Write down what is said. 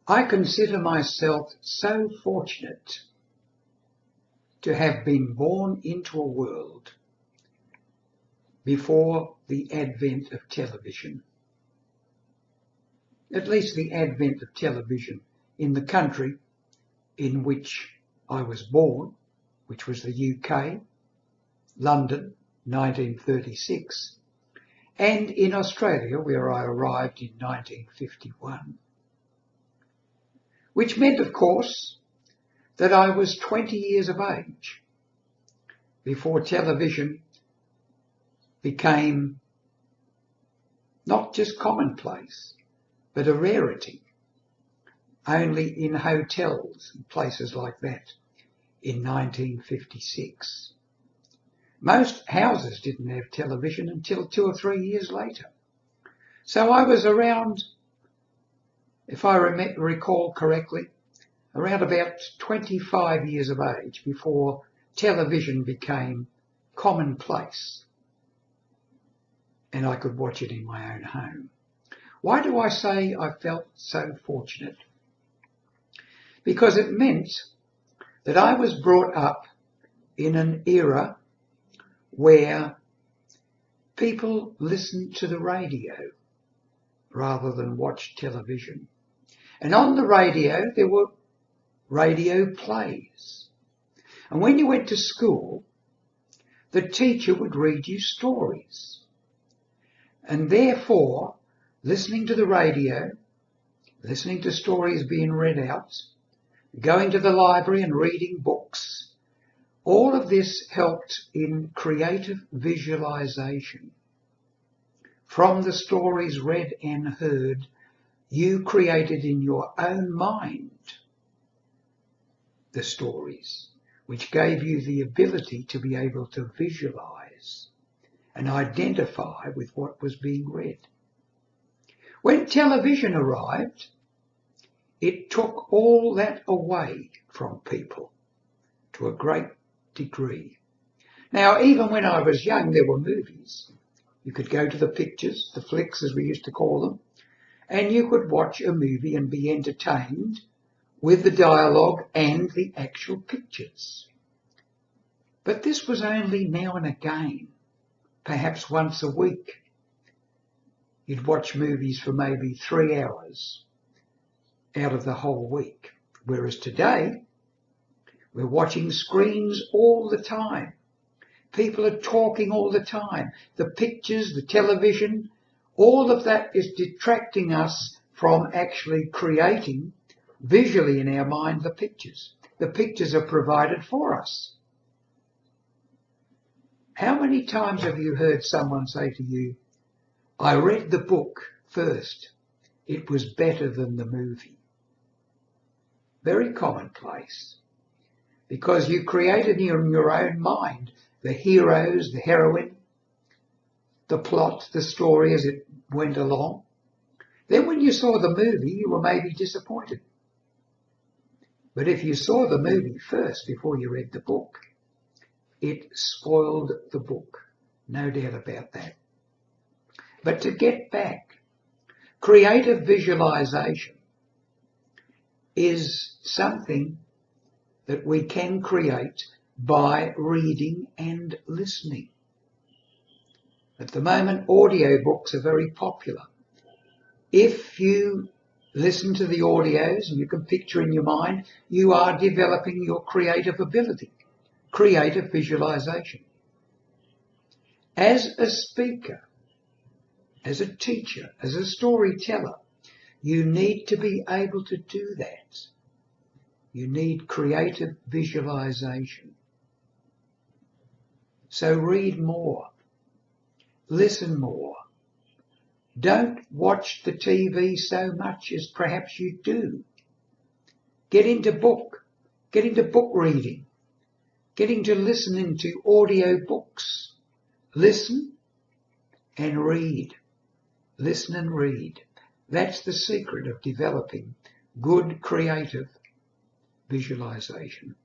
I consider myself so fortunate to have been born into a world before the advent of television, at least the advent of television in the country in which I was born, which was the UK, London, 1936, and in Australia, where I arrived in 1951, which meant, of course, that I was 20 years of age before television became not just commonplace, but a rarity, only in hotels and places like that in 1956. Most houses didn't have television until 2 or 3 years later. So I was around, if I recall correctly, around about 25 years of age before television became commonplace and I could watch it in my own home. Why do I say I felt so fortunate? Because it meant that I was brought up in an era where people listened to the radio rather than watch television. And on the radio, there were radio plays. And when you went to school, the teacher would read you stories. And therefore, listening to the radio, listening to stories being read out, going to the library and reading books, all of this helped in creative visualization. From the stories read and heard, you created in your own mind the stories, which gave you the ability to be able to visualize and identify with what was being read. When television arrived, it took all that away from people to a great degree. Now, even when I was young, there were movies. You could go to the pictures, the flicks as we used to call them, and you could watch a movie and be entertained with the dialogue and the actual pictures. But this was only now and again, perhaps once a week. You'd watch movies for maybe 3 hours out of the whole week. Whereas today, we're watching screens all the time. People are talking all the time. The pictures, the television, all of that is detracting us from actually creating visually in our mind the pictures. The pictures are provided for us. How many times have you heard someone say to you, I read the book first. It was better than the movie. Very commonplace. Because you created in your own mind the heroes, the heroine, the plot, the story as it went along. Then when you saw the movie, you were maybe disappointed. But if you saw the movie first before you read the book, it spoiled the book. No doubt about that. But to get back, creative visualization is something that we can create by reading and listening. At the moment, audiobooks are very popular. If you listen to the audios and you can picture in your mind, you are developing your creative ability, creative visualization. As a speaker, as a teacher, as a storyteller, you need to be able to do that. You need creative visualization. So read more, listen more. Don't watch the TV so much as perhaps you do. Get into book reading, get into listening to audio books. Listen and read. Listen and read. That's the secret of developing good creative visualization.